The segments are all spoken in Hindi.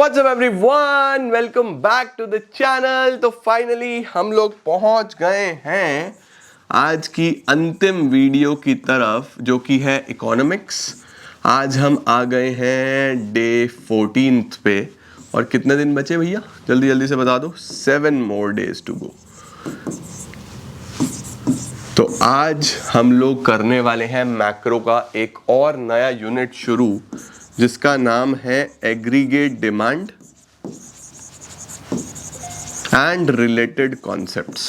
What's up everyone? Welcome back to the channel। तो फाइनली हम लोग पहुंच गए हैं आज की अंतिम वीडियो की तरफ, जो कि है इकोनॉमिक्स। आज हम आ गए हैं डे 14th पे, और कितने दिन बचे भैया? जल्दी जल्दी से बता दो। 7 more days to go। तो आज हम लोग करने वाले हैं मैक्रो का एक और नया यूनिट शुरू, जिसका नाम है aggregate demand and related concepts.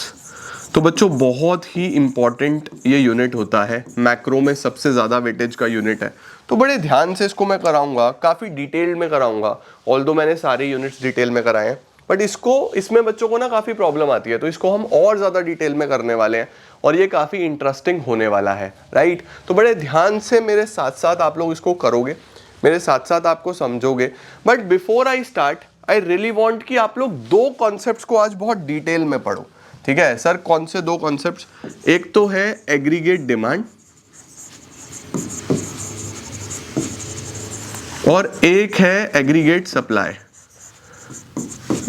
तो बच्चों, बहुत ही इंपॉर्टेंट ये यूनिट होता है, मैक्रो में सबसे ज़्यादा वेटेज का यूनिट है। तो बड़े ध्यान से इसको मैं कराऊंगा, काफ़ी डिटेल में कराऊंगा। ऑल्दो मैंने सारे यूनिट्स डिटेल में कराए हैं, बट इसमें बच्चों को ना काफ़ी प्रॉब्लम आती है, तो इसको हम और ज़्यादा डिटेल में करने वाले हैं और ये काफ़ी इंटरेस्टिंग होने वाला है, राइट। तो बड़े ध्यान से मेरे साथ साथ आप लोग इसको करोगे, मेरे साथ साथ आपको समझोगे। But before I start, I really want कि आप लोग दो कॉन्सेप्ट्स को आज बहुत डिटेल में पढ़ो, ठीक है सर? कौन से दो कॉन्सेप्ट्स? एक तो है एग्रीगेट डिमांड और एक है एग्रीगेट सप्लाई,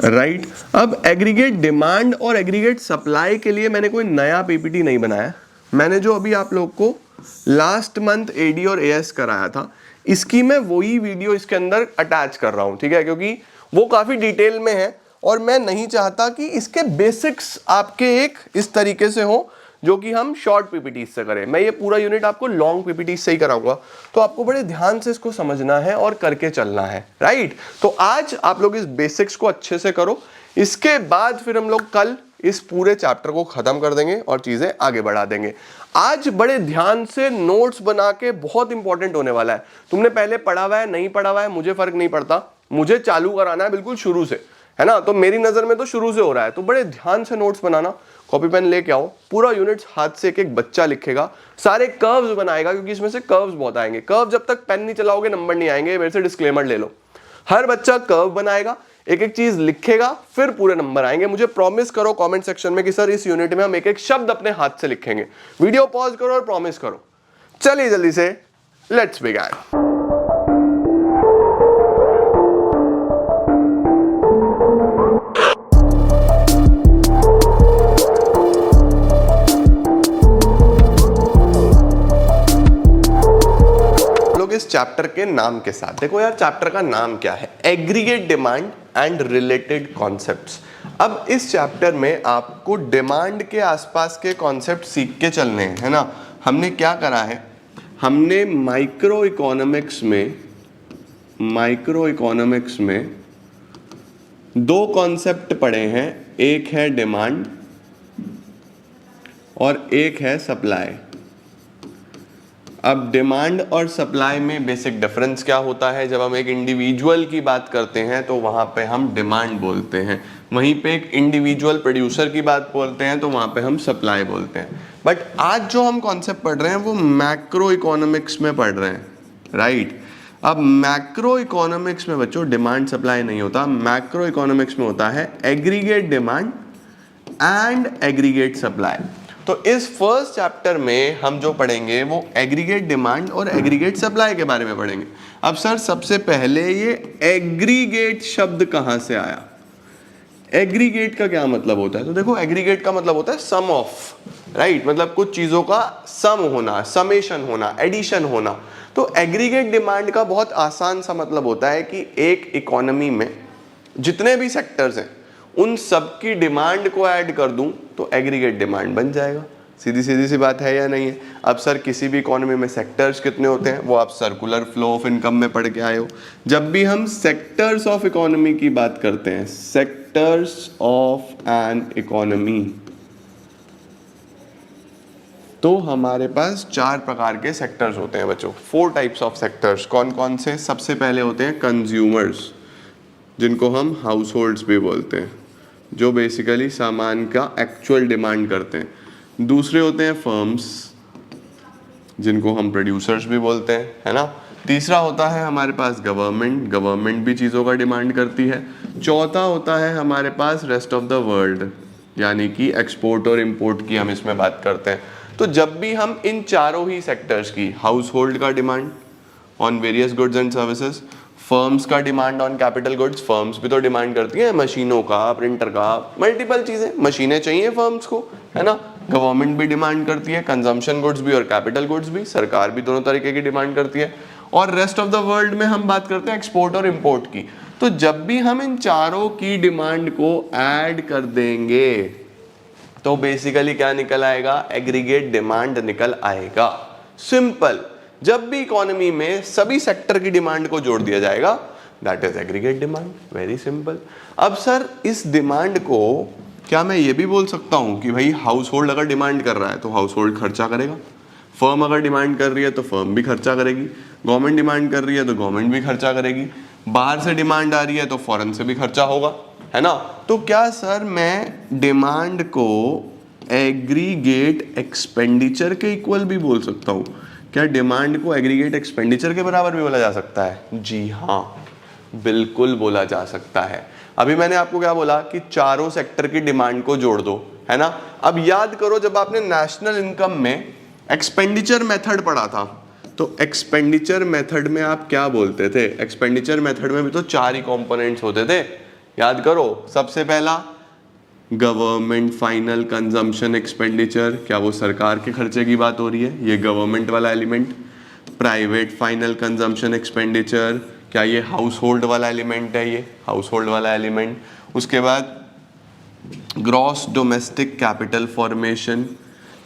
राइट। अब एग्रीगेट डिमांड और एग्रीगेट सप्लाई के लिए मैंने कोई नया पीपीटी नहीं बनाया। मैंने जो अभी आप लोग को लास्ट मंथ एडी और एएस कराया था, इसकी मैं वही वीडियो इसके अंदर अटैच कर रहा हूं, ठीक है? क्योंकि वो काफी डिटेल में है और मैं नहीं चाहता कि इसके बेसिक्स आपके एक इस तरीके से हो जो कि हम शॉर्ट पीपीटी से करें। मैं ये पूरा यूनिट आपको लॉन्ग पीपीटी से ही कराऊंगा, तो आपको बड़े ध्यान से इसको समझना है और करके चलना है, राइट। तो आज आप लोग इस बेसिक्स को अच्छे से करो, इसके बाद फिर हम लोग कल इस पूरे चैप्टर को खत्म कर देंगे और चीजें आगे बढ़ा देंगे। आज बड़े ध्यान से नोट्स बना के, बहुत इंपॉर्टेंट होने वाला है। तुमने पहले पढ़ा हुआ है, नहीं पढ़ा हुआ है, मुझे फर्क नहीं पड़ता, मुझे चालू कराना है बिल्कुल शुरू से, है ना? तो मेरी नजर में तो शुरू से हो रहा है, तो बड़े ध्यान से नोट्स बनाना। कॉपी पेन लेके आओ, पूरा यूनिट हाथ से एक एक बच्चा लिखेगा, सारे कर्व्स बनाएगा, क्योंकि इसमें से कर्व्स बहुत आएंगे। कर्व जब तक पेन नहीं चलाओगे नंबर नहीं आएंगे, मेरे से डिस्क्लेमर ले लो। हर बच्चा कर्व बनाएगा, एक एक चीज लिखेगा, फिर पूरे नंबर आएंगे। मुझे प्रॉमिस करो कमेंट सेक्शन में कि सर इस यूनिट में हम एक एक शब्द अपने हाथ से लिखेंगे। वीडियो पॉज करो और प्रॉमिस करो। चलिए जल्दी से लेट्स बिगिन। इस चैप्टर के नाम के साथ देखो यार, चैप्टर का नाम क्या है? Aggregate demand and related concepts. अब इस चैप्टर में आपको डिमांड के आसपास के कॉन्सेप्ट सीख के चलने हैं, है ना? हमने क्या करा है, हमने माइक्रो इकोनॉमिक्स में दो कॉन्सेप्ट पढ़े हैं, एक है डिमांड और एक है सप्लाई। अब डिमांड और सप्लाई में बेसिक डिफरेंस क्या होता है? जब हम एक इंडिविजुअल की बात करते हैं तो वहाँ पे हम डिमांड बोलते हैं, वहीं पे एक इंडिविजुअल प्रोड्यूसर की बात बोलते हैं तो वहाँ पे हम सप्लाई बोलते हैं। बट आज जो हम कॉन्सेप्ट पढ़ रहे हैं वो मैक्रो इकोनॉमिक्स में पढ़ रहे हैं, राइट। अब मैक्रो इकोनॉमिक्स में बच्चों डिमांड सप्लाई नहीं होता, मैक्रो इकोनॉमिक्स में होता है aggregate demand and aggregate supply. तो इस फर्स्ट चैप्टर में हम जो पढ़ेंगे वो एग्रीगेट डिमांड और एग्रीगेट सप्लाई के बारे में पढ़ेंगे। अब सर सबसे पहले ये एग्रीगेट शब्द कहाँ से आया? एग्रीगेट का क्या मतलब होता है? तो देखो, एग्रीगेट का मतलब होता है सम ऑफ, राइट। मतलब कुछ चीजों का सम होना, समेशन होना, एडिशन होना। तो एग्रीगेट डिमांड का बहुत आसान सा मतलब होता है कि एक इकोनॉमी में जितने भी सेक्टर्स हैं उन सब की डिमांड को ऐड कर दूं तो एग्रीगेट डिमांड बन जाएगा। सीधी सी बात है या नहीं है? अब सर किसी भी इकोनॉमी में सेक्टर्स कितने होते हैं वो आप सर्कुलर फ्लो ऑफ इनकम में पढ़ के आए हो। जब भी हम सेक्टर्स ऑफ इकोनॉमी की बात करते हैं, सेक्टर्स ऑफ एन इकोनॉमी, तो हमारे पास 4 प्रकार के सेक्टर्स होते हैं बच्चों, 4 टाइप्स ऑफ सेक्टर्स। कौन कौन से? सबसे पहले होते हैं कंज्यूमर्स, जिनको हम हाउस होल्ड्स भी बोलते हैं, जो बेसिकली सामान का एक्चुअल डिमांड करते हैं। दूसरे होते हैं फर्म्स, जिनको हम प्रोड्यूसर्स भी बोलते हैं, है ना। तीसरा होता है हमारे पास गवर्नमेंट भी चीज़ों का डिमांड करती है। चौथा होता है हमारे पास रेस्ट ऑफ द वर्ल्ड, यानी कि एक्सपोर्ट और इंपोर्ट की हम इसमें बात करते हैं। तो जब भी हम इन चारों ही सेक्टर्स की, हाउस होल्ड का demand on various goods and services, firms का demand on capital goods, firms भी तो डिमांड करती है मशीनों का, प्रिंटर का, मल्टीपल चीजें, मशीनें चाहिए फर्म्स को, है ना। गवर्नमेंट भी डिमांड करती है, कंजम्पशन गुड्स भी और कैपिटल गुड्स भी, सरकार भी दोनों तरीके की डिमांड करती है। और रेस्ट ऑफ द वर्ल्ड में हम बात करते हैं एक्सपोर्ट और इंपोर्ट की। तो जब भी हम इन चारों की डिमांड को ऐड कर देंगे तो बेसिकली क्या निकल आएगा, एग्रीगेट डिमांड निकल आएगा। सिंपल, जब भी इकोनॉमी में सभी सेक्टर की डिमांड को जोड़ दिया जाएगा that is aggregate demand, very simple. अब सर इस डिमांड को क्या मैं ये भी बोल सकता हूं कि भाई हाउस होल्ड अगर डिमांड कर रहा है तो हाउस होल्ड खर्चा करेगा, फर्म अगर डिमांड कर रही है तो फर्म भी खर्चा करेगी, गवर्नमेंट डिमांड कर रही है तो गवर्नमेंट भी खर्चा करेगी, बाहर से डिमांड आ रही है तो फॉरेन से भी खर्चा होगा, है ना। तो क्या सर मैं डिमांड को एग्रीगेट एक्सपेंडिचर के इक्वल भी बोल सकता हूं? क्या डिमांड को एग्रीगेट एक्सपेंडिचर के बराबर भी बोला जा सकता है? जी हाँ, बिल्कुल बोला जा सकता है। अभी मैंने आपको क्या बोला कि चारों सेक्टर की डिमांड को जोड़ दो, है ना। अब याद करो जब आपने नेशनल इनकम में एक्सपेंडिचर मेथड पढ़ा था तो एक्सपेंडिचर मेथड में आप क्या बोलते थे? एक्सपेंडिचर मेथड में भी तो 4 ही कंपोनेंट्स होते थे, याद करो। सबसे पहला गवर्नमेंट फाइनल कंजम्पशन एक्सपेंडिचर, क्या वो सरकार के खर्चे की बात हो रही है? ये गवर्नमेंट वाला element. Private final consumption expenditure, क्या ये हाउस होल्ड वाला एलिमेंट है? ये हाउस होल्ड वाला एलिमेंट। उसके बाद ग्रॉस डोमेस्टिक कैपिटल फॉर्मेशन,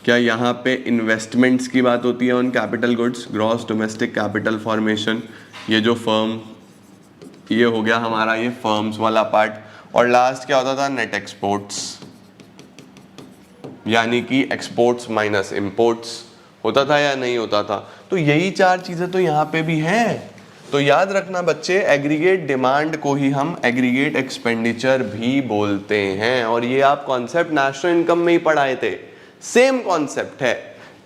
क्या यहाँ पे इन्वेस्टमेंट्स की बात होती है on capital goods? Gross domestic capital formation, ये जो फर्म, ये हो गया हमारा ये फर्म्स वाला पार्ट। और लास्ट क्या होता था? नेट एक्सपोर्ट्स, यानी कि एक्सपोर्ट्स माइनस इंपोर्ट्स होता था या नहीं होता था? तो यही 4 चीजें तो यहाँ पे भी हैं। तो याद रखना बच्चे, एग्रीगेट डिमांड को ही हम एग्रीगेट एक्सपेंडिचर भी बोलते हैं। और ये आप कॉन्सेप्ट नेशनल इनकम में ही पढ़ाए थे, सेम कॉन्सेप्ट है।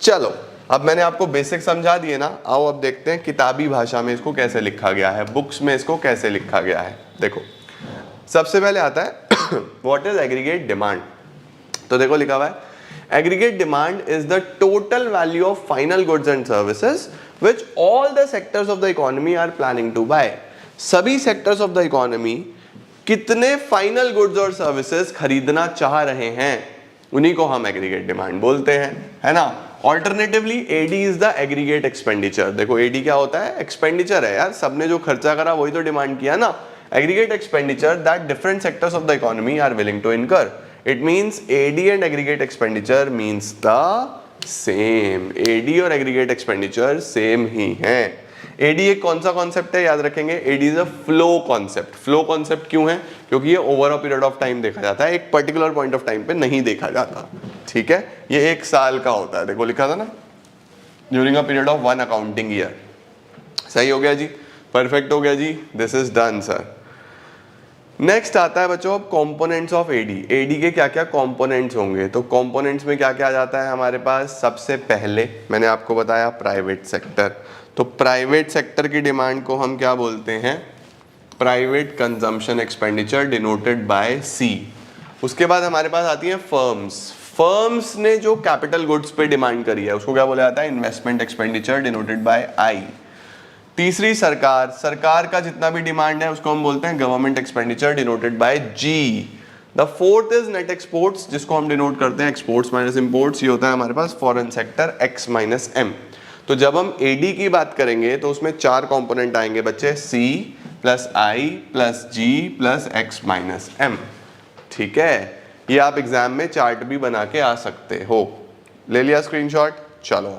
चलो अब मैंने आपको बेसिक समझा दिए ना, आओ अब देखते हैं किताबी भाषा में इसको कैसे लिखा गया है, बुक्स में इसको कैसे लिखा गया है। देखो सबसे पहले आता है व्हाट इज एग्रीगेट डिमांड। तो देखो लिखा हुआ है aggregate demand is the total value of final goods and services which all the sectors of the economy are planning to buy. सभी सेक्टर्स ऑफ द इकोनॉमी कितने फाइनल गुड्स और सर्विसेज खरीदना चाह रहे हैं उन्हीं को हम एग्रीगेट डिमांड बोलते हैं, है ना। Alternatively AD is the aggregate expenditure. देखो एडी क्या होता है? एक्सपेंडिचर है यार, सबने जो खर्चा करा वही तो डिमांड किया ना। Aggregate expenditure that different sectors of the economy are willing to incur. It means AD and aggregate expenditure means the same. AD और एग्रीगेट एक्सपेंडिचर सेम ही है। एडी एक कौन सा कॉन्सेप्ट है याद रखेंगे? AD is a flow concept. Flow concept क्यों है? क्योंकि ये over a period of time देखा जाता है, एक पर्टिकुलर पॉइंट ऑफ टाइम पे नहीं देखा जाता, ठीक है। ये 1 साल का होता है, देखो लिखा था ना, during a period of 1 accounting year. सही हो गया जी, परफेक्ट हो गया जी, this is done sir. Next आता है बच्चों अब कंपोनेंट्स ऑफ एडी। एडी के क्या क्या कंपोनेंट्स होंगे? तो कंपोनेंट्स में क्या क्या आ जाता है हमारे पास? सबसे पहले मैंने आपको बताया प्राइवेट सेक्टर। तो प्राइवेट सेक्टर की डिमांड को हम क्या बोलते हैं? Private consumption expenditure denoted by C. उसके बाद हमारे पास आती है फर्म्स। फर्म्स ने जो कैपिटल गुड्स पे डिमांड करी है उसको क्या बोला जाता है? इन्वेस्टमेंट एक्सपेंडिचर डिनोटेड बाय आई। तीसरी सरकार, सरकार का जितना भी डिमांड है उसको हम बोलते हैं government expenditure denoted by G. The fourth is net exports, जिसको हम डिनोट करते हैं एक्सपोर्ट्स माइनस इंपोर्ट्स। ये होता है हमारे पास foreign sector X minus M. तो जब हम एडी की बात करेंगे तो उसमें 4 कंपोनेंट आएंगे बच्चे, सी plus I plus G plus X minus M, ठीक है। ये आप एग्जाम में चार्ट भी बना के आ सकते हो। ले लिया स्क्रीनशॉट? चलो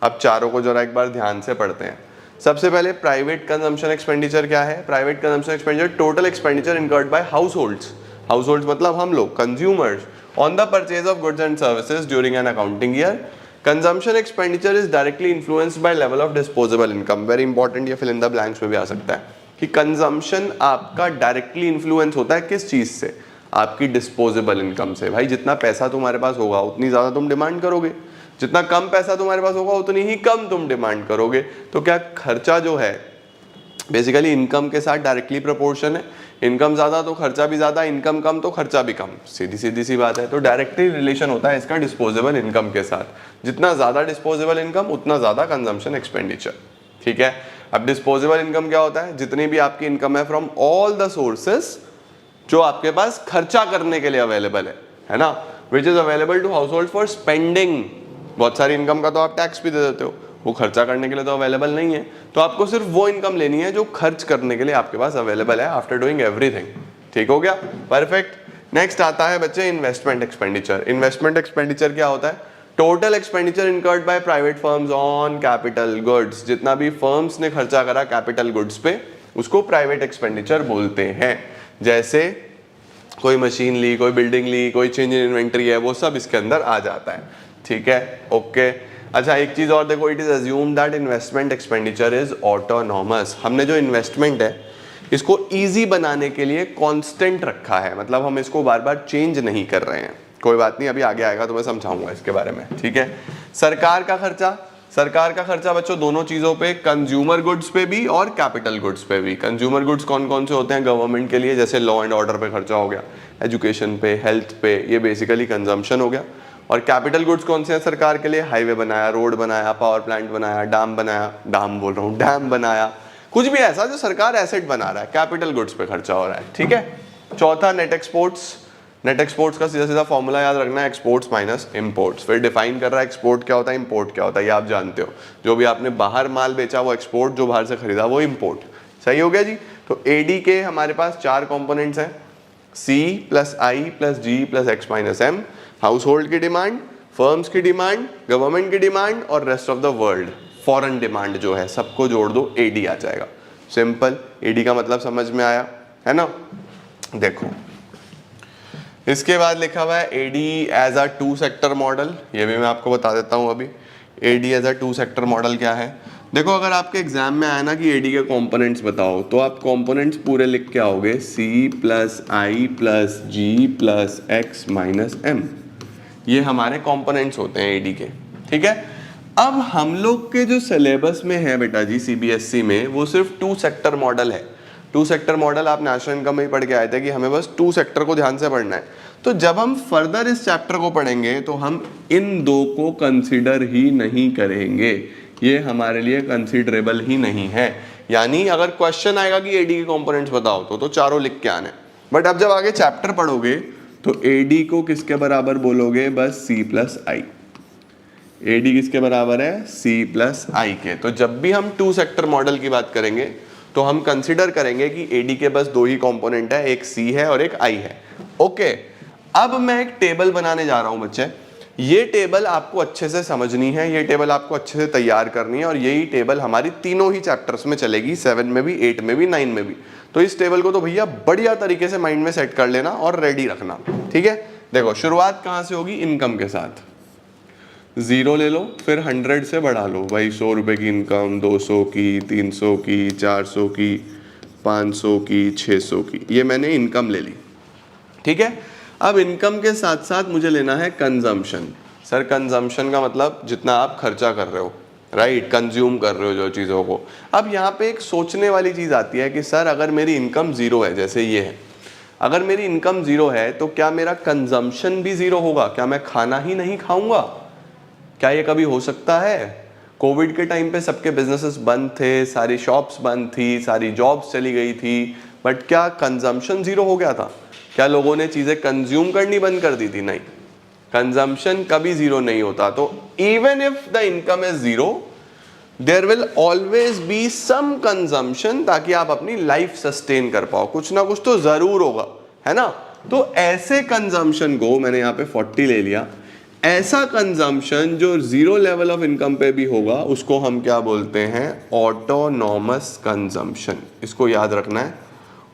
अब चारों को जरा एक बार ध्यान से पढ़ते हैं। सबसे पहले प्राइवेट कंजम्पशन एक्सपेंडिचर क्या है? Private consumption expenditure total expenditure incurred by house holds. House holds मतलब हम लोग, consumers, on the purchase of goods and services during an accounting year. Consumption expenditure is directly influenced by level of disposable income. Very important, ये फिल इन द ब्लैंक्स में भी आ सकता है कि कंजम्पशन आपका डायरेक्टली इन्फ्लुएंस होता है किस चीज से? आपकी डिस्पोजेबल इनकम से। भाई जितना पैसा तुम्हारे पास होगा उतनी ज्यादा तुम डिमांड करोगे, जितना कम पैसा तुम्हारे पास होगा उतनी ही कम तुम डिमांड करोगे। तो क्या खर्चा जो है बेसिकली इनकम के साथ डायरेक्टली प्रोपोर्शन है। इनकम ज्यादा तो खर्चा भी ज्यादा, इनकम कम तो खर्चा भी कम, सीधी सीधी सी बात है। तो डायरेक्टली रिलेशन होता है इसका डिस्पोजेबल इनकम के साथ। जितना ज्यादा डिस्पोजेबल इनकम उतना ज्यादा कंजम्पशन एक्सपेंडिचर, ठीक है। अब डिस्पोजेबल इनकम क्या होता है? जितनी भी आपकी इनकम है फ्रॉम ऑल द सोर्सेस जो आपके पास खर्चा करने के लिए अवेलेबल है ना, which is available to household for spending. बहुत सारी इनकम का तो आप टैक्स भी दे देते हो, वो खर्चा करने के लिए तो अवेलेबल नहीं है, तो आपको सिर्फ वो इनकम लेनी है जो खर्च करने के लिए आपके पास अवेलेबल है आफ्टर डूइंग एवरीथिंग। ठीक हो गया, परफेक्ट। नेक्स्ट आता है बच्चे इन्वेस्टमेंट एक्सपेंडिचर। इन्वेस्टमेंट एक्सपेंडिचर क्या होता है? Total expenditure incurred by private firms on capital goods. जितना भी फर्म्स ने खर्चा करा कैपिटल गुड्स पे उसको प्राइवेट एक्सपेंडिचर बोलते हैं। जैसे कोई मशीन ली, कोई बिल्डिंग ली, कोई चेंज इन इन्वेंट्री है, वो सब इसके अंदर आ जाता है। ठीक है, ओके। अच्छा एक चीज और देखो, it is assume that investment expenditure is autonomous. हमने जो इन्वेस्टमेंट है इसको इजी बनाने के लिए कांस्टेंट रखा है, मतलब हम इसको बार बार चेंज नहीं कर रहे हैं। कोई बात नहीं, अभी आगे आएगा तो मैं समझाऊंगा इसके बारे में। ठीक है, सरकार का खर्चा। सरकार का खर्चा बच्चों दोनों चीजों पे, कंज्यूमर गुड्स पे भी और कैपिटल गुड्स पे भी। कंज्यूमर गुड्स कौन कौन से होते हैं गवर्नमेंट के लिए? जैसे लॉ एंड ऑर्डर पे खर्चा हो गया, एजुकेशन पे, हेल्थ पे, ये बेसिकली कंजम्पशन हो गया। और कैपिटल गुड्स कौन से हैं सरकार के लिए? हाईवे बनाया, रोड बनाया, पावर प्लांट बनाया, डैम बनाया, डैम बनाया, कुछ भी ऐसा जो सरकार एसेट बना रहा है, कैपिटल गुड्स पे खर्चा हो रहा है। ठीक है। चौथा नेट एक्सपोर्ट्स। नेट एक्सपोर्ट्स का सीधा सीधा फॉर्मूला याद रखना है, एक्सपोर्ट्स माइनस इंपोर्ट्स। फिर डिफाइन कर रहा है एक्सपोर्ट क्या होता है, इंपोर्ट क्या होता है, ये आप जानते हो। जो भी आपने बाहर माल बेचा वो एक्सपोर्ट, जो बाहर से खरीदा वो इंपोर्ट। सही हो गया जी। तो एडी के हमारे पास 4 कंपोनेंट्स हैं, C plus I plus G plus X minus M. Household की डिमांड, फर्म्स की डिमांड, गवर्नमेंट की डिमांड और rest of the world foreign demand जो है, सबको जोड़ दो, एडी आ जाएगा। सिंपल। एडी का मतलब समझ में आया है ना। देखो इसके बाद लिखा हुआ है AD as a 2 sector model, ये भी मैं आपको बता देता हूँ अभी। AD as a 2 sector model क्या है? देखो अगर आपके एग्जाम में आया ना कि एडी के कंपोनेंट्स बताओ, तो आप कंपोनेंट्स पूरे लिख के आओगे, सी plus I plus G plus X minus M. ये हमारे कंपोनेंट्स होते हैं एडी के। ठीक है। अब हम लोग के जो सिलेबस में है बेटा जी सीबीएसई में, वो सिर्फ 2 सेक्टर मॉडल है। 2 सेक्टर मॉडल आप नेशनल इनकम में ही पढ़ के आए थे कि हमें बस 2 सेक्टर को ध्यान से पढ़ना है। तो जब हम फर्दर इस चैप्टर को पढ़ेंगे तो हम इन 2 को कंसीडर ही नहीं करेंगे, ये हमारे लिए कंसीडरेबल ही नहीं है। यानी अगर क्वेश्चन आएगा कि एडी के कंपोनेंट्स बताओ तो चारों लिख के आने। बट अब जब आगे चैप्टर पढ़ोगे तो एडी को किसके बराबर बोलोगे? बस सी प्लस आई। एडी किसके बराबर है? सी प्लस आई के। तो जब भी हम 2 सेक्टर मॉडल की बात करेंगे तो हम कंसीडर करेंगे कि एडी के बस 2 ही कंपोनेंट है, एक सी है और एक आई है। ओके। अब मैं एक टेबल बनाने जा रहा हूं बच्चे। ये टेबल आपको अच्छे से समझनी है, ये टेबल आपको अच्छे से तैयार करनी है, और यही टेबल हमारी तीनों ही चैप्टर्स में चलेगी, 7 में भी, 8 में भी, 9 में भी। तो इस टेबल को तो भैया बढ़िया तरीके से माइंड में सेट कर लेना और रेडी रखना। ठीक है। देखो शुरुआत कहां से होगी? इनकम के साथ। 0 ले लो, फिर 100 से बढ़ा लो भाई। 100 रुपए की इनकम, 200 की, 300 की, 400 की, 500 की, 600 की, ये मैंने इनकम ले ली। ठीक है। अब इनकम के साथ साथ मुझे लेना है कंजम्पशन। सर कंजम्पशन का मतलब जितना आप खर्चा कर रहे हो, राइट, कंज्यूम कर रहे हो जो चीज़ों को। अब यहाँ पे एक सोचने वाली चीज़ आती है कि सर अगर मेरी इनकम 0 है, जैसे ये है, अगर मेरी इनकम 0 है तो क्या मेरा कंजम्पशन भी 0 होगा? क्या मैं खाना ही नहीं खाऊंगा? क्या ये कभी हो सकता है? कोविड के टाइम पे सबके बिजनेसेस बंद थे, सारी शॉप्स बंद थी, सारी जॉब्स चली गई थी, बट क्या कंजम्पशन 0 हो गया था? क्या लोगों ने चीजें कंज्यूम करनी बंद कर दी थी? नहीं, कंजम्पशन कभी 0 नहीं होता। तो even if the income is 0, there will always be some consumption, ताकि आप अपनी लाइफ सस्टेन कर पाओ। कुछ ना कुछ तो जरूर होगा, है ना। तो ऐसे कंजम्पशन को मैंने यहाँ पे 40 ले लिया। ऐसा कंजम्पशन जो 0 लेवल ऑफ इनकम पे भी होगा उसको हम क्या बोलते हैं? Autonomous consumption. इसको याद रखना है,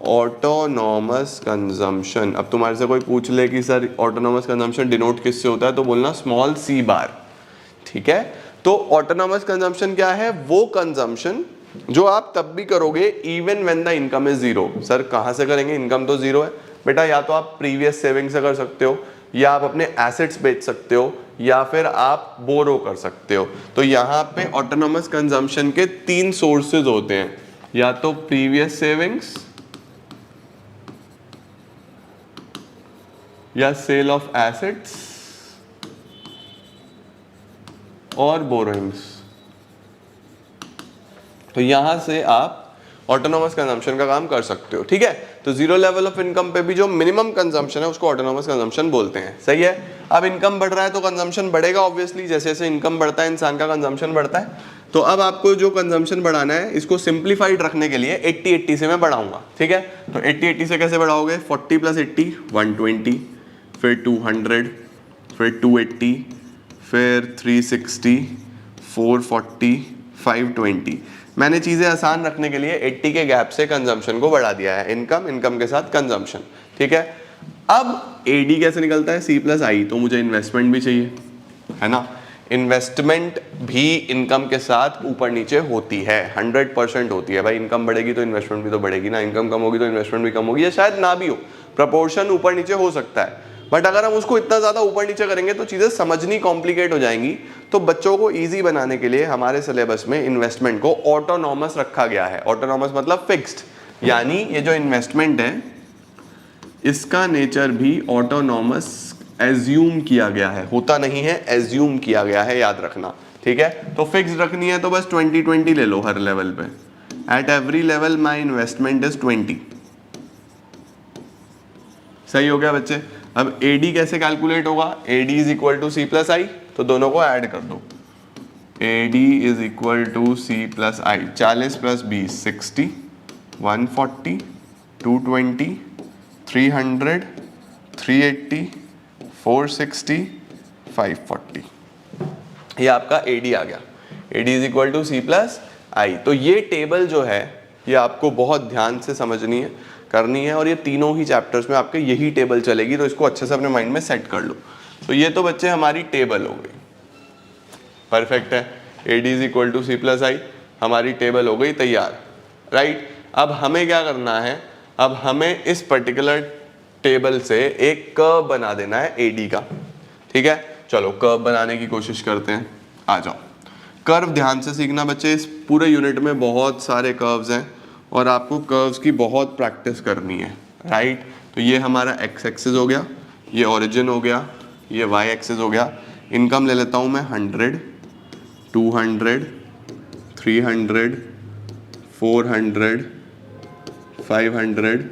ऑटोनॉमस कंजम्पशन। अब तुम्हारे से कोई पूछ ले कि सर ऑटोनॉमस कंजम्पशन डिनोट किससे होता है, तो बोलना स्मॉल सी बार। ठीक है। तो ऑटोनॉमस कंजम्पशन क्या है? वो कंजम्पशन जो आप तब भी करोगे even when the income is 0। Sir कहां से करेंगे? इनकम तो 0 है बेटा। या तो आप प्रीवियस सेविंग से कर सकते हो, या आप अपने एसेट्स बेच सकते हो, या फिर आप बोरो कर सकते हो। तो यहाँ पे ऑटोनॉमस कंजम्पशन के 3 सोर्सेज होते हैं, या तो प्रीवियस सेविंग्स, या सेल ऑफ एसेट्स, और बोरोइंग्स। तो यहाँ से आप ऑटोनॉमस कंजम्पशन का काम कर सकते हो, ठीक है। तो जीरो लेवल ऑफ इनकम पे भी जो मिनिमम कंजम्पशन है उसको ऑटोनॉमस कंजम्पशन बोलते हैं, सही है। अब इनकम बढ़ रहा है तो कंजम्पशन बढ़ेगा ऑब्वियसली, जैसे जैसे इनकम बढ़ता है इंसान का कंजम्पशन बढ़ता है। तो अब आपको जो कंजम्पशन बढ़ाना है इसको सिंप्लीफाइड रखने के लिए 80-80 से मैं बढ़ाऊंगा, ठीक है। तो 80-80 से कैसे बढ़ाओगे, 40 + 80 120, फिर 200, फिर 280, फिर 360, 440, 520। मैंने चीज़ें आसान रखने के लिए 80 के गैप से कंजम्पशन को बढ़ा दिया है, इनकम के साथ कंजम्पशन, ठीक है। अब एडी कैसे निकलता है, C + I, तो मुझे इन्वेस्टमेंट भी चाहिए, है ना। इन्वेस्टमेंट भी इनकम के साथ ऊपर नीचे होती है, 100% होती है भाई। इनकम बढ़ेगी तो इन्वेस्टमेंट भी तो बढ़ेगी ना, इनकम कम होगी तो इन्वेस्टमेंट भी कम होगी, या शायद ना भी हो, प्रपोर्शन ऊपर नीचे हो सकता है। बट अगर हम उसको इतना ज़्यादा ऊपर नीचे करेंगे तो चीज़ें समझनी कॉम्प्लिकेट हो जाएंगी। तो बच्चों को ईजी बनाने के लिए हमारे सिलेबस में इन्वेस्टमेंट को ऑटोनॉमस रखा गया है। ऑटोनॉमस मतलब फिक्स्ड, यानी ये जो इन्वेस्टमेंट है इसका नेचर भी ऑटोनॉमस एज्यूम किया गया है, होता नहीं है, एज्यूम किया गया है, याद रखना, ठीक है। तो फिक्स्ड रखनी है तो बस 20-20 ले लो हर लेवल पे। Eight every level my investment is 20, सही हो गया बच्चे। अब AD कैसे कैलकुलेट होगा, AD = C + I, तो दोनों को ऐड कर दो। AD = C + I, 40 + 20 60, 140, 220, 300, 380, 460, 540, ये आपका AD आ गया। AD = C + I। तो ये टेबल जो है ये आपको बहुत ध्यान से समझनी है, करनी है, और ये तीनों ही चैप्टर्स में आपके यही टेबल चलेगी, तो इसको अच्छे से अपने माइंड में सेट कर लो। तो ये तो बच्चे हमारी टेबल हो गई, परफेक्ट है। AD = C + I हमारी टेबल हो गई तैयार, राइट। अब हमें क्या करना है, अब हमें इस पर्टिकुलर टेबल से एक कर्व बना देना है AD का, ठीक है। चलो कर्व बनाने की कोशिश करते हैं, आ जाओ। कर्व ध्यान से सीखना बच्चे, इस पूरे यूनिट में बहुत सारे कर्व्स हैं और आपको कर्व्स की बहुत प्रैक्टिस करनी है, राइट। तो ये हमारा x एक्सिस हो गया, ये ओरिजिन हो गया, ये y एक्सिस हो गया। इनकम ले लेता हूँ मैं 100, 200, 300, 400, 500,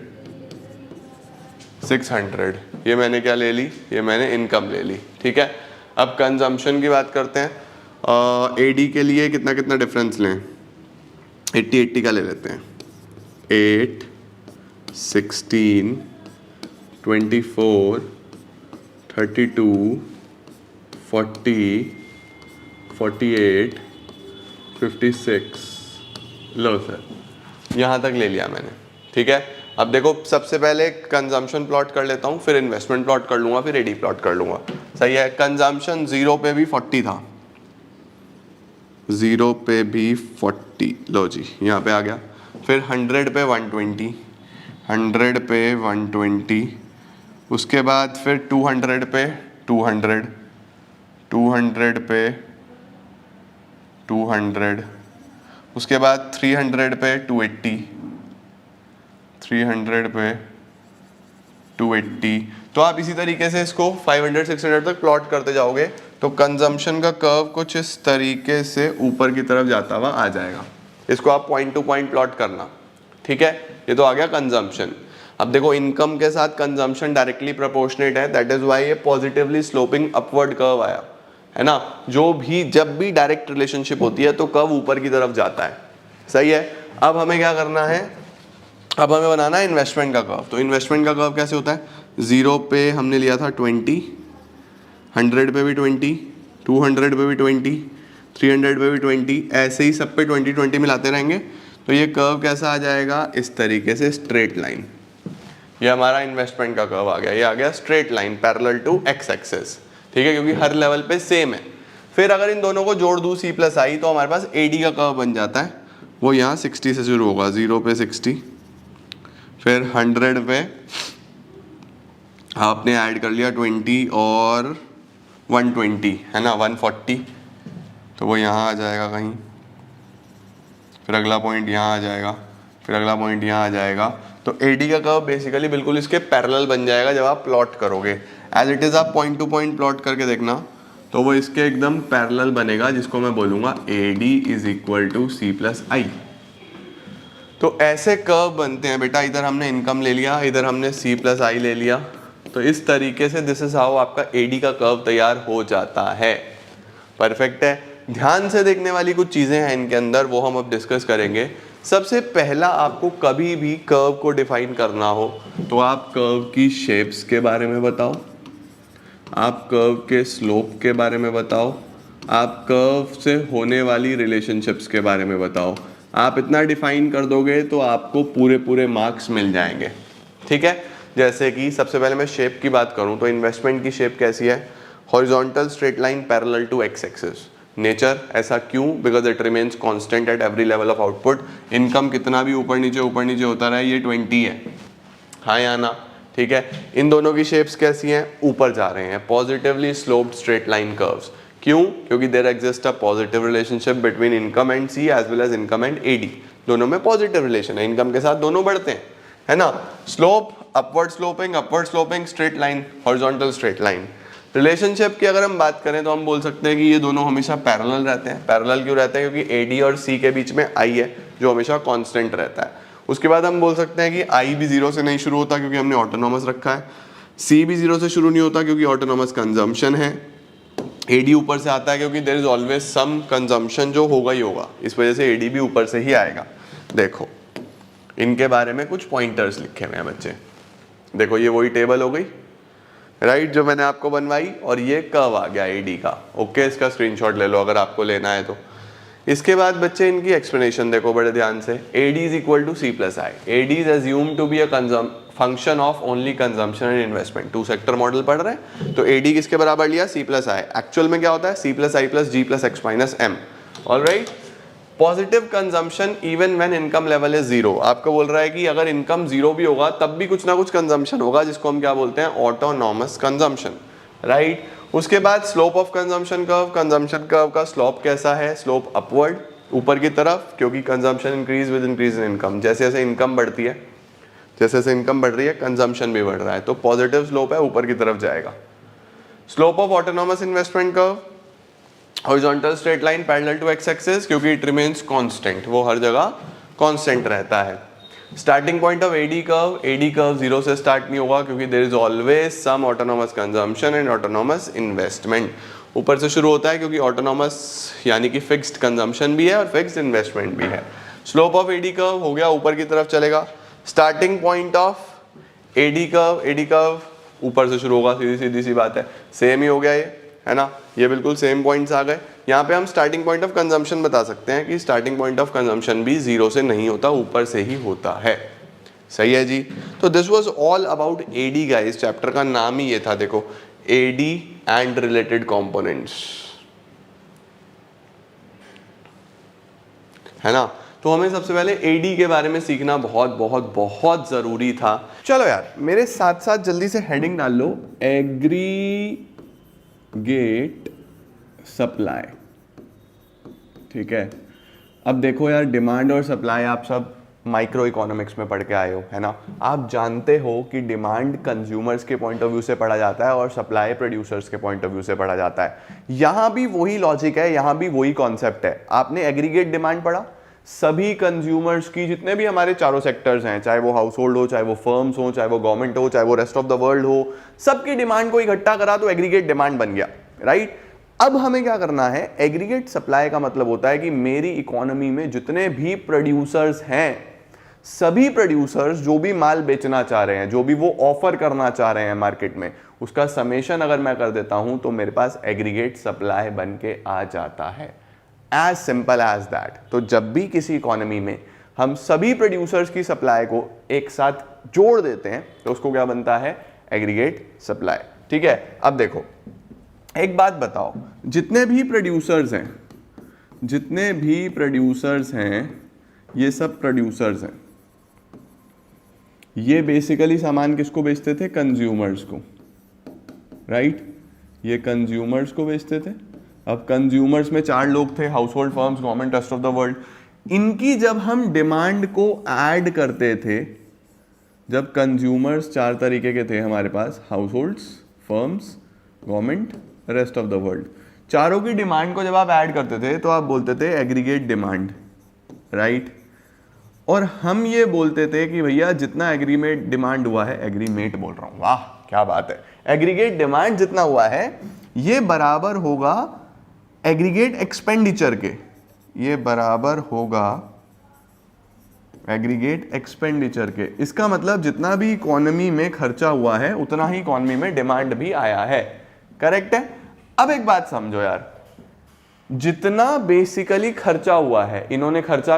600, ये मैंने क्या ले ली, ये मैंने इनकम ले ली, ठीक है। अब कंजम्पशन की बात करते हैं। AD के लिए कितना कितना डिफरेंस लें, 80-80 का ले लेते हैं। 8, 16, 24, 32, 40, 48, 56, लो सर, यहाँ तक ले लिया मैंने, ठीक है। अब देखो सबसे पहले कंजम्पशन प्लॉट कर लेता हूँ, फिर इन्वेस्टमेंट प्लॉट कर लूँगा, फिर AD प्लॉट कर लूँगा, सही है। कंजम्पशन 0 पे भी 40 था, 0 पे भी 40, लो जी यहाँ पे आ गया। फिर 100 पे 120, 100 पे 120, उसके बाद फिर 200 पे 200, 200 पे 200, उसके बाद 300 पे 280, 300 पे 280। तो आप इसी तरीके से इसको 500-600 तक प्लॉट करते जाओगे तो कंजम्पशन का कर्व कुछ इस तरीके से ऊपर की तरफ जाता हुआ आ जाएगा। इसको आप पॉइंट टू पॉइंट प्लॉट करना, ठीक है। ये तो आ गया कंजम्पशन। अब देखो इनकम के साथ कंजम्पशन डायरेक्टली प्रोपोर्शनेट है, दैट इज व्हाई ये पॉजिटिवली स्लोपिंग अपवर्ड कर्व आया, है ना। जब भी डायरेक्ट रिलेशनशिप होती है तो कर्व ऊपर की तरफ जाता है, सही है। अब हमें क्या करना है, अब हमें बनाना है इन्वेस्टमेंट का कर्व। तो इन्वेस्टमेंट का कर्व कैसे होता है, 0 पे हमने लिया था 20, 100 पे भी 20, 200 पे भी 20, 300 पे भी 20, ऐसे ही सब पे 20-20 मिलाते रहेंगे। तो ये कर्व कैसा आ जाएगा, इस तरीके से स्ट्रेट लाइन। ये हमारा इन्वेस्टमेंट का कर्व आ गया, ये आ गया straight line parallel to x axis, ठीक है, क्योंकि हर लेवल पे सेम है। फिर अगर इन दोनों को जोड़ दूँ C + I तो हमारे पास AD का कर्व बन जाता है। वो यहाँ 60 से शुरू होगा, 0 पे 60, फिर 100 पे आपने ऐड कर लिया 20 और 120, है ना, 140, तो वो यहाँ आ जाएगा कहीं। फिर अगला पॉइंट यहाँ आ जाएगा, फिर अगला पॉइंट यहाँ आ जाएगा। तो AD का कर्व बेसिकली बिल्कुल इसके पैरेलल बन जाएगा जब आप प्लॉट करोगे। एज इट इज़ आप पॉइंट टू पॉइंट प्लॉट करके देखना तो वो इसके एकदम पैरेलल बनेगा, जिसको मैं बोलूँगा AD = C + I। तो ऐसे कर्व बनते हैं बेटा, इधर हमने इनकम ले लिया, इधर हमने C प्लस आई ले लिया, तो इस तरीके से दिस इज हाउ आपका AD का कर्व तैयार हो जाता है। परफेक्ट है। ध्यान से देखने वाली कुछ चीजें हैं इनके अंदर, वो हम अब डिस्कस करेंगे। सबसे पहला, आपको कभी भी कर्व को डिफाइन करना हो तो आप कर्व की शेप्स के बारे में बताओ, आप कर्व के स्लोप के बारे में बताओ, आप कर्व से होने वाली रिलेशनशिप्स के बारे में बताओ। आप इतना डिफाइन कर दोगे तो आपको पूरे पूरे मार्क्स मिल जाएंगे। ठीक है। जैसे कि सबसे पहले मैं शेप की बात करूं तो इन्वेस्टमेंट की शेप कैसी है? Horizontal straight line parallel to X axis. Nature ऐसा क्यों? Because it remains constant at every level of output. Income कितना भी ऊपर नीचे होता रहा है, ये 20 है, हाँ या ना? ठीक है। इन दोनों की शेप्स कैसी हैं? ऊपर जा रहे हैं, positively sloped straight line curves. क्यों? क्योंकि there exist a positive relationship between income and C as well as income and AD। दोनों में पॉजिटिव रिलेशन है, इनकम के साथ दोनों बढ़ते हैं, है ना? Slope upward sloping, straight line, horizontal straight line. Relationship की अगर हम बात करें तो हम बोल सकते हैं कि ये दोनों हमेशा पैरेलल रहते हैं। पैरेलल क्यों रहते हैं? क्योंकि AD और C के बीच में I है जो हमेशा कांस्टेंट रहता है। उसके बाद हम बोल सकते हैं कि I भी 0 से नहीं शुरू होता क्योंकि हमने ऑटोनॉमस रखा है, C भी 0 से शुरू नहीं होता क्योंकि ऑटोनॉमस कंजम्पशन है, AD ऊपर से आता है क्योंकि there is always some consumption जो होगा ही होगा, इस वजह से AD भी ऊपर से ही आएगा। देखो इनके बारे में कुछ पॉइंटर्स लिखे हुए हैं बच्चे, देखो ये वही टेबल हो गई, राइट, जो मैंने आपको बनवाई, और ये कर्व आ गया AD का। ओके, इसका स्क्रीनशॉट ले लो अगर आपको लेना है तो। इसके बाद बच्चे इनकी एक्सप्लेनेशन देखो बड़े ध्यान से। AD is equal to C plus I. AD is assume to be a function of only consumption and investment. 2 sector model पढ़ रहे हैं तो AD किसके बराबर लिया? C प्लस आई। एक्चुअल में क्या होता है? C plus I plus G plus X minus M। Alright. Positive consumption even when income level is 0। आपको बोल रहा है कि अगर इनकम 0 भी होगा तब भी कुछ ना कुछ कंजम्पशन होगा, जिसको हम क्या बोलते हैं? Autonomous consumption, right. उसके बाद स्लोप ऑफ कंजम्पशन कर्व का स्लोप कैसा है? स्लोप अपवर्ड, ऊपर की तरफ, क्योंकि consumption increase with increase in income. जैसे जैसे इनकम बढ़ती है, जैसे जैसे इनकम बढ़ रही है कंजम्पशन भी बढ़ रहा है, तो पॉजिटिव स्लोप है, ऊपर की तरफ जाएगा। Slope of autonomous investment curve, horizontal straight line parallel to X axis, क्योंकि इट रिमेन्स कांस्टेंट, वो हर जगह कांस्टेंट रहता है। Starting point of AD curve 0 से स्टार्ट नहीं होगा क्योंकि there is always some autonomous consumption and autonomous investment. ऊपर से शुरू होता है क्योंकि ऑटोनॉमस यानी कि फिक्स्ड कंजम्पशन भी है और फिक्स्ड इन्वेस्टमेंट भी है। स्लोप ऑफ AD कर्व हो गया, ऊपर की तरफ चलेगा। Starting point of AD curve ऊपर से शुरू होगा, सीधी सी बात है, सेम ही हो गया ये, है ना? ये बिल्कुल सेम पॉइंट्स आ गए। यहाँ पे हम स्टार्टिंग पॉइंट ऑफ कंजम्पशन बता सकते हैं कि स्टार्टिंग पॉइंट ऑफ कंजम्पशन भी 0 से नहीं होता, ऊपर से ही होता है। सही है जी। तो this was all about AD guys. Chapter का नाम ही ये था, देखो, AD एंड रिलेटेड कंपोनेंट्स, है ना? तो हमें सबसे पहले AD के बारे में सीखना बहुत बहुत बहुत जरूरी था। चलो यार मेरे साथ साथ जल्दी से हेडिंग डाल लो, एग्रीगेट सप्लाई। ठीक है। अब देखो यार, डिमांड और सप्लाई आप सब माइक्रो इकोनॉमिक्स में पढ़ के आए हो, है ना? आप जानते हो कि डिमांड कंज्यूमर्स के पॉइंट ऑफ व्यू से पढ़ा जाता है और सप्लाई प्रोड्यूसर्स के पॉइंट ऑफ व्यू से पढ़ा जाता है। यहां भी वही लॉजिक है, यहां भी वही कॉन्सेप्ट है। आपने एग्रीगेट डिमांड पढ़ा, सभी कंज्यूमर्स की, जितने भी हमारे चारों सेक्टर्स हैं, चाहे वो हाउस होल्ड हो, चाहे वो फर्म्स हो, चाहे वो गवर्नमेंट हो, चाहे वो रेस्ट ऑफ द वर्ल्ड हो, सबकी डिमांड को इकट्ठा करा तो एग्रीगेट डिमांड बन गया, राइट? अब हमें क्या करना है? एग्रीगेट सप्लाई का मतलब होता है कि मेरी इकोनॉमी में जितने भी प्रोड्यूसर्स हैं, सभी प्रोड्यूसर्स जो भी माल बेचना चाह रहे हैं, जो भी वो ऑफर करना चाह रहे हैं मार्केट में, उसका समेशन अगर मैं कर देता हूं तो मेरे पास एग्रीगेट सप्लाई बन के आ जाता है। As simple as that. तो जब भी किसी इकोनॉमी में हम सभी प्रोड्यूसर्स की सप्लाई को एक साथ जोड़ देते हैं तो उसको क्या बनता है? Aggregate supply. ठीक है। अब देखो एक बात बताओ, जितने भी प्रोड्यूसर्स हैं, ये सब प्रोड्यूसर्स हैं, ये बेसिकली सामान किसको बेचते थे? कंज्यूमर्स को, राइट? ये कंज्यूमर्स को बेचते थे। अब कंज्यूमर्स में 4 लोग थे, house hold, firms, government, rest of the world. इनकी जब हम डिमांड को ऐड करते थे, जब कंज्यूमर्स 4 तरीके के थे हमारे पास, households, firms, government, rest of the world, चारों की डिमांड को जब आप ऐड करते थे तो आप बोलते थे एग्रीगेट डिमांड, राइट? और हम ये बोलते थे कि भैया जितना एग्रीमेट डिमांड हुआ है, एग्रीमेट बोल रहा हूं, वाह क्या बात है, एग्रीगेट डिमांड जितना हुआ है ये बराबर होगा एग्रीगेट एक्सपेंडिचर के, ये बराबर होगा एग्रीगेट एक्सपेंडिचर के। इसका मतलब जितना भी इकोनॉमी में खर्चा हुआ है उतना ही इकोनॉमी में डिमांड भी आया है, करेक्ट है। अब एक बात समझो यार, जितना बेसिकली खर्चा हुआ है, इन्होंने खर्चा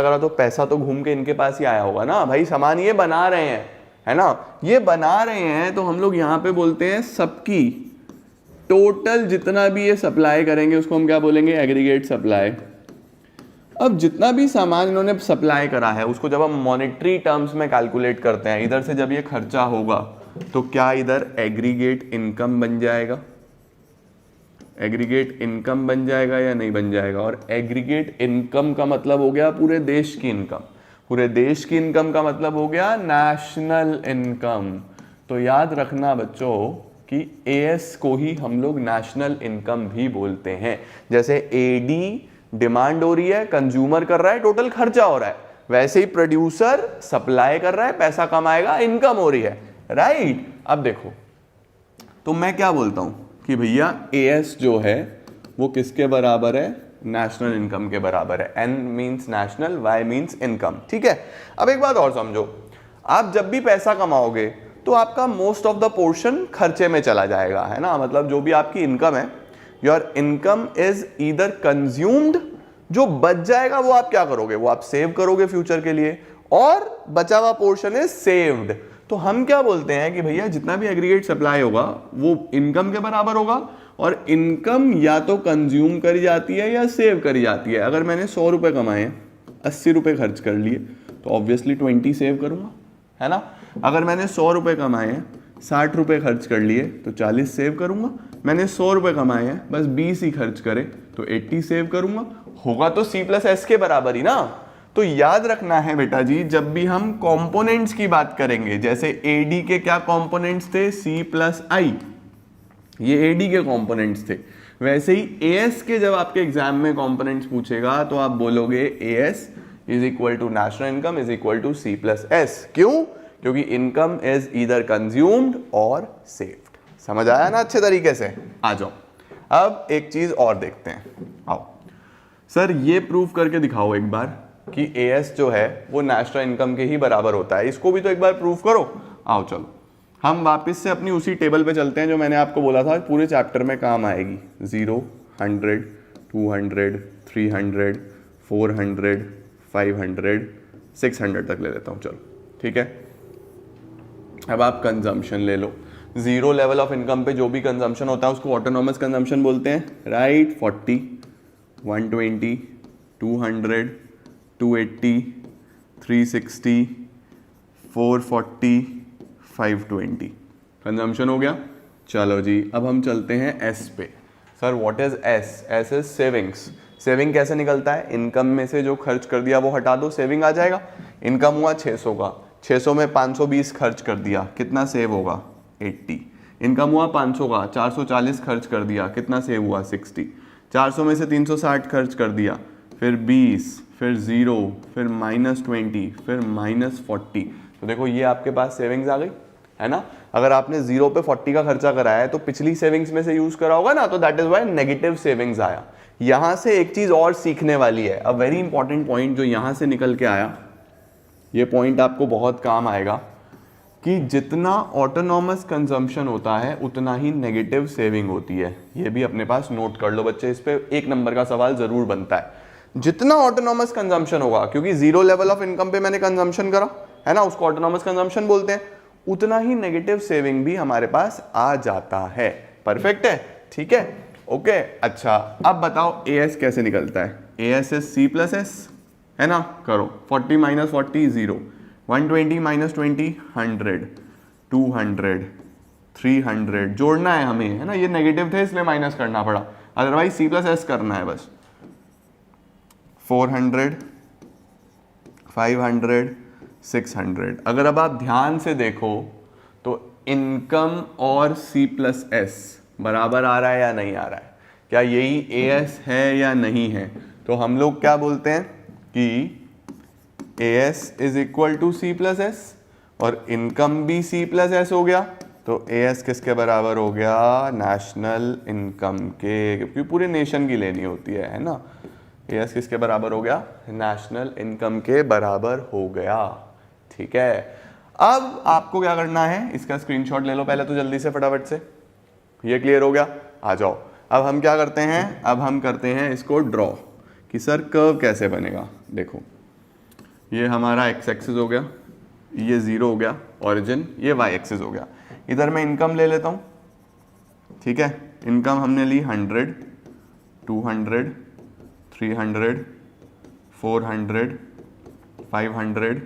करा तो पैसा तो घूम के इनके पास ही आया होगा ना भाई, सामान ये बना रहे हैं, है ना, ये बना रहे हैं, तो हम लोग यहां पे बोलते हैं सबकी टोटल जितना भी ये सप्लाई करेंगे उसको हम क्या बोलेंगे, एग्रीगेट सप्लाई। अब जितना भी सामान इन्होंने सप्लाई करा है उसको जब हम मॉनेटरी टर्म्स में कैलकुलेट करते हैं, इधर से जब ये खर्चा होगा तो क्या इधर एग्रीगेट इनकम बन जाएगा, एग्रीगेट इनकम बन जाएगा या नहीं बन जाएगा। और एग्रीगेट इनकम का मतलब हो गया पूरे देश की इनकम, पूरे देश की इनकम का मतलब हो गया नेशनल इनकम। तो याद रखना बच्चों कि एएस को ही हम लोग नेशनल इनकम भी बोलते हैं। जैसे एडी डिमांड हो रही है, कंज्यूमर कर रहा है, टोटल खर्चा हो रहा है, वैसे ही प्रोड्यूसर सप्लाई कर रहा है, पैसा कमाएगा, इनकम हो रही है, राइट। अब देखो तो मैं क्या बोलता हूं कि भैया एएस जो है वो किसके बराबर है, नेशनल इनकम के बराबर है। N means national, Y means income, ठीक है। अब एक बात और समझो, आप जब भी पैसा कमाओगे तो आपका मोस्ट ऑफ द पोर्शन खर्चे में चला जाएगा, है ना, मतलब जो भी आपकी इनकम है, your income is either consumed, जो बच जाएगा वो आप क्या करोगे, वो आप सेव करोगे फ्यूचर के लिए, और बचा हुआ पोर्शन इज सेव्ड। तो हम क्या बोलते हैं कि भैया जितना भी एग्रीगेट सप्लाई होगा वो इनकम के बराबर होगा, और इनकम या तो कंज्यूम करी जाती है या सेव करी जाती है। अगर मैंने 100 रुपए कमाए, 80 रुपए खर्च कर लिए, तो ऑब्वियसली 20 सेव करूंगा, है ना। अगर मैंने 100 रुपए कमाए, 60 रुपए खर्च कर लिए, तो 40 सेव करूंगा। मैंने 100 रुपए कमाए हैं, बस 20 ही खर्च करे, तो 80 सेव करूंगा। होगा तो C+S के बराबर ही ना। तो याद रखना है बेटा जी, जब भी हम कंपोनेंट्स की बात करेंगे, जैसे AD के क्या कंपोनेंट्स थे, C+I, ये AD के कंपोनेंट्स थे, वैसे ही AS के जब आपके एग्जाम में कंपोनेंट्स पूछेगा तो आप बोलोगे AS is equal to national income is equal to C+S। क्यों? क्योंकि इनकम इज ईदर कंज्यूम्ड और सेव्ड। समझ आया ना अच्छे तरीके से। आ जाओ अब एक चीज और देखते हैं, आओ सर ये प्रूफ करके दिखाओ एक बार कि एएस जो है वो नेशनल इनकम के ही बराबर होता है। इसको भी तो एक बार प्रूफ करो। आओ चलो हम वापस से अपनी उसी टेबल पे चलते हैं जो मैंने आपको बोला था पूरे चैप्टर में काम आएगी। 0, 100, 200, 300, 400, 500, 600 तक ले लेता हूँ, चलो ठीक है। अब आप कंजम्पशन ले लो। जीरो लेवल ऑफ इनकम पे जो भी कंजम्पशन होता है उसको ऑटोनॉमस कंजम्पशन बोलते हैं, राइट। 40, 120, 200, 280, 360, 440, 520 कंजम्पशन हो गया। चलो जी अब हम चलते हैं एस पे। Sir what is S? S is savings. Saving कैसे निकलता है? इनकम में से जो खर्च कर दिया वो हटा दो, सेविंग आ जाएगा। इनकम हुआ 600 का, 600 में 520 खर्च कर दिया, कितना सेव होगा? 80। इनकम हुआ 500 का, 440 खर्च कर दिया, कितना सेव हुआ? 60। 400 में से 360 खर्च कर दिया, फिर 20, फिर 0, फिर -20, फिर -40। तो देखो ये आपके पास सेविंग्स आ गई, है ना। अगर आपने 0 पे 40 का खर्चा कराया है तो पिछली सेविंग्स में से यूज करा होगा ना, तो that is why negative savings आया। यहां से एक चीज और सीखने वाली है, अ वेरी इंपॉर्टेंट पॉइंट जो यहां से निकल के आया, ये पॉइंट आपको बहुत काम आएगा कि जितना ऑटोनॉमस कंजम्पशन होता है उतना ही नेगेटिव सेविंग होती है। ये भी अपने पास नोट कर लो बच्चे, इस पे 1 नंबर का सवाल जरूर बनता है। जितना ऑटोनॉमस कंजम्पशन होगा, क्योंकि 0 लेवल ऑफ इनकम पे मैंने कंजम्पशन करा, है ना, उसको ऑटोनॉमस कंजम्पशन बोलते हैं, उतना ही नेगेटिव सेविंग भी हमारे पास आ जाता है। परफेक्ट है, ठीक है, ओके। अच्छा अब बताओ एएस कैसे निकलता है? एएस इज C+S, है ना। करो 40 - 40 0, 120 - 20 100, 200, 300 जोड़ना है हमें, है ना। ये नेगेटिव थे इसलिए माइनस करना पड़ा, अदरवाइज C+S करना है बस। 400, 500, 600। अगर अब आप ध्यान से देखो तो इनकम और C+S बराबर आ रहा है या नहीं आ रहा है? क्या यही एएस है या नहीं है? तो हम लोग क्या बोलते हैं कि AS is equal to C plus S और इनकम भी C प्लस एस हो गया, तो AS किसके बराबर हो गया, नेशनल इनकम के, क्योंकि पूरे नेशन की लेनी होती है ना। AS किसके बराबर हो गया, नेशनल इनकम के बराबर हो गया। ठीक है, अब आपको क्या करना है, इसका स्क्रीनशॉट ले लो पहले तो जल्दी से फटाफट से। ये क्लियर हो गया, आ जाओ। अब हम क्या करते हैं, अब हम करते हैं इसको ड्रॉ कि सर कर्व कैसे बनेगा। देखो ये हमारा एक्स एक्सिस हो गया, ये 0 हो गया ओरिजिन, ये वाई एक्सिस हो गया। इधर मैं इनकम ले लेता हूँ, ठीक है। इनकम हमने ली 100, 200, 300, 400, 500,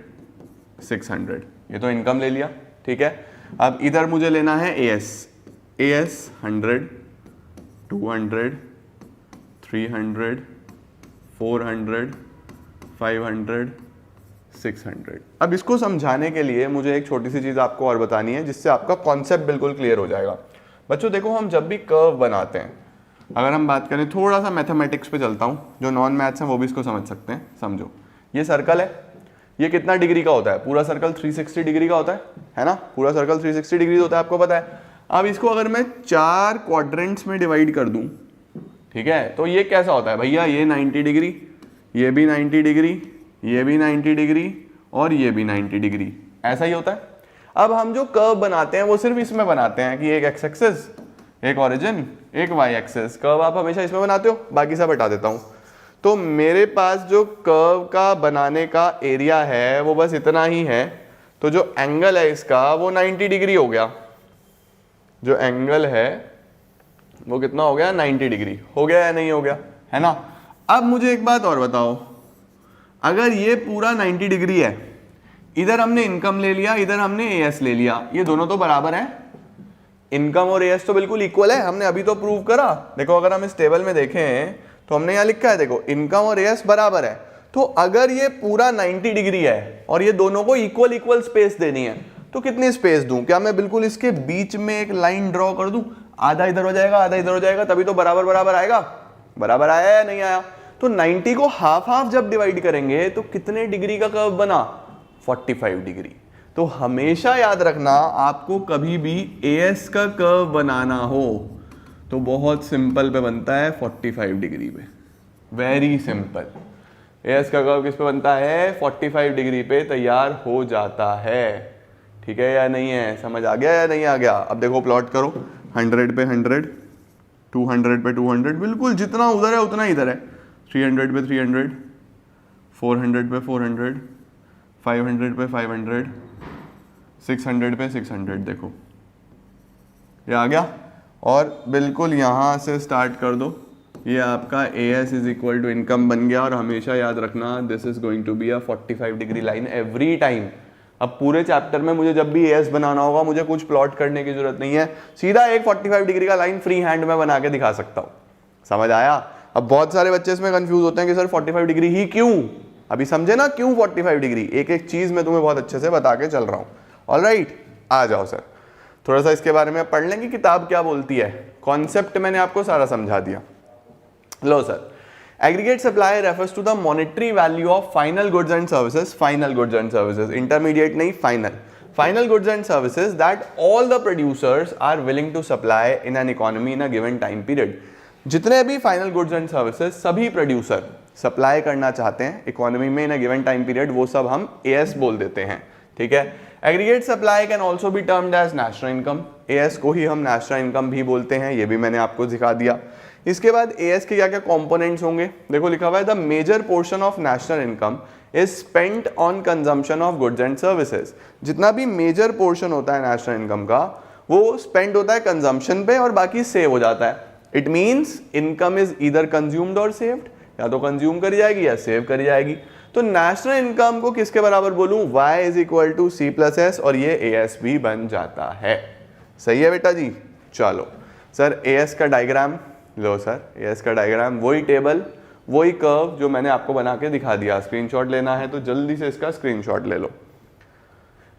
600, ये तो इनकम ले लिया। ठीक है, अब इधर मुझे लेना है AS 100, 200, 300, 400, 500, 600। अब इसको समझाने के लिए मुझे एक छोटी सी चीज़ आपको और बतानी है जिससे आपका कॉन्सेप्ट बिल्कुल क्लियर हो जाएगा। बच्चों देखो, हम जब भी कर्व बनाते हैं, अगर हम बात करें, थोड़ा सा मैथमेटिक्स पे चलता हूँ, जो नॉन मैथ्स हैं वो भी इसको समझ सकते हैं। समझो, ये सर्कल है, ये कितना डिग्री का होता है, पूरा सर्कल 360 डिग्री का होता है ना, पूरा सर्कल 360 डिग्री होता है, आपको पता है। अब इसको अगर मैं 4 क्वाड्रेंट्स में डिवाइड कर दूं, ठीक है, तो ये कैसा होता है भैया, ये 90 डिग्री, ये भी 90 डिग्री, ये भी 90 डिग्री और ये भी 90 डिग्री, ऐसा ही होता है। अब हम जो कर्व बनाते हैं वो सिर्फ इसमें बनाते हैं कि एक एक्स एक्सिस, एक ओरिजिन, एक वाई एक्सिस। कर्व आप हमेशा इसमें बनाते हो, बाकी सब हटा देता हूं। तो मेरे पास जो कर्व का बनाने का एरिया है वो बस इतना ही है, तो जो एंगल है इसका वो 90 डिग्री हो गया। जो एंगल है वो कितना हो गया, 90 डिग्री हो गया या नहीं हो गया, है ना। अब मुझे एक बात और बताओ, अगर ये पूरा 90 डिग्री है, इधर हमने इनकम ले लिया, इधर हमने AS ले लिया, ये दोनों तो बराबर हैं, इनकम और AS तो बिल्कुल इक्वल है, हमने अभी तो प्रूव करा। देखो अगर हम इस टेबल में देखें तो हमने यहाँ लिखा है, देखो इनकम और AS बराबर है। तो अगर ये पूरा 90 डिग्री है और ये दोनों को इक्वल इक्वल स्पेस देनी है, तो कितनी स्पेस दूं, क्या मैं बिल्कुल इसके बीच में एक लाइन ड्रॉ कर दूं, आधा इधर हो जाएगा आधा इधर हो जाएगा, तभी तो बराबर बराबर आएगा। बराबर आया या नहीं आया। तो 90 को हाफ हाफ जब डिवाइड करेंगे तो कितने डिग्री का कर्व बना, 45 डिग्री। तो हमेशा याद रखना, आपको कभी भी AS का कर्व बनाना हो तो बहुत सिंपल पे बनता है, 45 डिग्री पे, वेरी सिंपल। AS का कर्व किस पे बनता है, 45 डिग्री पे तैयार हो जाता है। ठीक है या नहीं है, समझ आ गया या नहीं आ गया। अब देखो प्लॉट करो, 100 पे 100, 200 पे 200, बिल्कुल जितना उधर है उतना इधर है, 300 पे 300, 400 पे 400, 500 पे 500, 600 पे 600, देखो ये आ गया। और बिल्कुल यहाँ से स्टार्ट कर दो, ये आपका AS is equal to income बन गया। और हमेशा याद रखना, this is going to be a 45 degree line every time. अब पूरे चैप्टर में मुझे जब भी AS बनाना होगा, मुझे कुछ प्लॉट करने की जरूरत नहीं है, सीधा एक 45 डिग्री का लाइन फ्री हैंड में बना के दिखा सकता हूँ। समझ आया। अब बहुत सारे बच्चे इसमें कंफ्यूज होते हैं कि सर 45 डिग्री ही क्यों, अभी समझे ना क्यों 45 डिग्री, एक एक चीज मैं तुम्हें बहुत अच्छे से बता के चल रहा हूँ। ऑलराइट, आ जाओ सर, थोड़ा सा इसके बारे में पढ़ लें कि किताब क्या बोलती है। कॉन्सेप्ट मैंने आपको सारा समझा दिया। लो sir, aggregate supply refers to the monetary value of final goods and services, final goods and services, intermediate नहीं, final goods and services that all the producers are willing to supply in an economy in a given time period। जितने भी final goods and services सभी producer supply करना चाहते हैं economy में in a given time period, वो सब हम AS बोल देते हैं। ठीक है, aggregate supply can also be termed as national income, AS को ही हम national income भी बोलते हैं, ये भी मैंने आपको दिखा दिया। इसके बाद AS के क्या क्या कंपोनेंट्स होंगे, देखो लिखा हुआ है, the major portion of national income is spent on consumption of goods and services. जितना भी मेजर पोर्शन होता है नेशनल इनकम का, वो स्पेंड होता है कंजम्पशन पे और बाकी सेव हो जाता है। It means income is either consumed और सेव्ड, या तो कंज्यूम करी जाएगी या सेव करी जाएगी। तो नेशनल इनकम को किसके बराबर बोलूं, Y is equal to C plus S, और ये AS भी बन जाता है। सही है बेटा जी। चलो सर, AS का डायग्राम लो सर, AS का डायग्राम, वही टेबल वही कर्व जो मैंने आपको बना के दिखा दिया। स्क्रीनशॉट लेना है तो जल्दी से इसका स्क्रीनशॉट ले लो।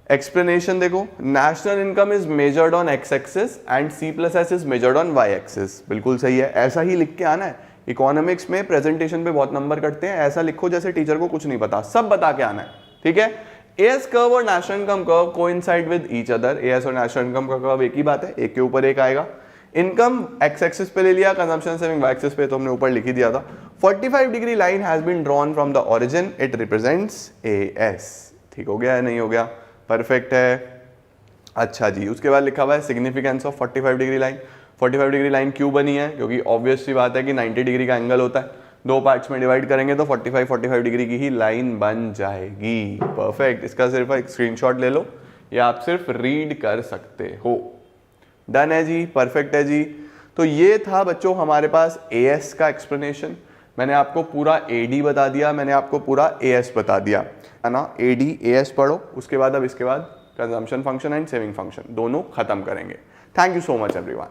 एक्सप्लेनेशन देखो, national income is measured on x axis and C plus S is measured on Y axis. बिल्कुल सही है, ऐसा ही लिख के आना है। इकोनॉमिक्स में प्रेजेंटेशन पे बहुत नंबर कटते हैं, ऐसा लिखो जैसे टीचर को कुछ नहीं पता, सब बता के आना है। ठीक है। एएस कर्व और national income curve coincide with each other. As और नेशनल इनकम का कर्व एक ही बात है, एक के ऊपर एक आएगा। इनकम एक्स एक्सिस पे ले लिया, कंजम्पशन सेविंग वाई एक्सिस पे, तो हमने ऊपर लिख ही दिया था। 45 degree line has been drawn from the origin, it represents AS. ठीक हो गया है, नहीं हो गया? परफेक्ट है। अच्छा जी, उसके बाद लिखा हुआ है significance of 45 degree line. 45 degree line क्यों बनी है? क्योंकि ऑब्वियस सी बात है कि 90 डिग्री का एंगल होता है, दो पार्ट्स में डिवाइड करेंगे तो 45 डिग्री की ही लाइन बन जाएगी। परफेक्ट। इसका सिर्फ एक स्क्रीनशॉट ले लो या आप सिर्फ रीड कर सकते हो। डन है जी, परफेक्ट है जी। तो ये था बच्चों हमारे पास एएस का एक्सप्लेनेशन। मैंने आपको पूरा एडी बता दिया, मैंने आपको पूरा एएस बता दिया, है ना। एडी एएस पढ़ो, उसके बाद अब इसके बाद consumption function and saving function दोनों खत्म करेंगे। Thank you so much everyone.